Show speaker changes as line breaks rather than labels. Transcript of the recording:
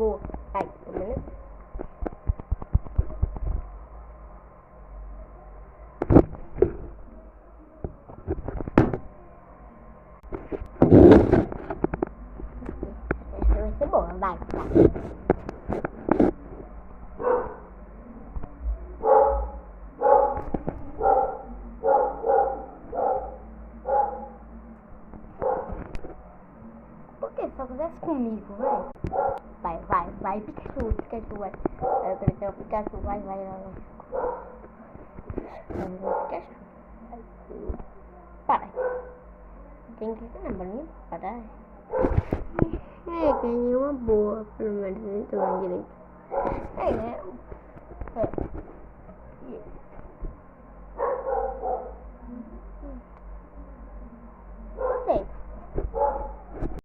boa. Vai, pelo menos. Essa vai ser boa, vai. Por que só acontece comigo, velho? Vai, Pikachu, vai. Eu quero ter o Pikachu, vai. Pikachu. Para. Tem que ser na bolinha, para. Ganhei uma boa, pelo menos entrou na direita.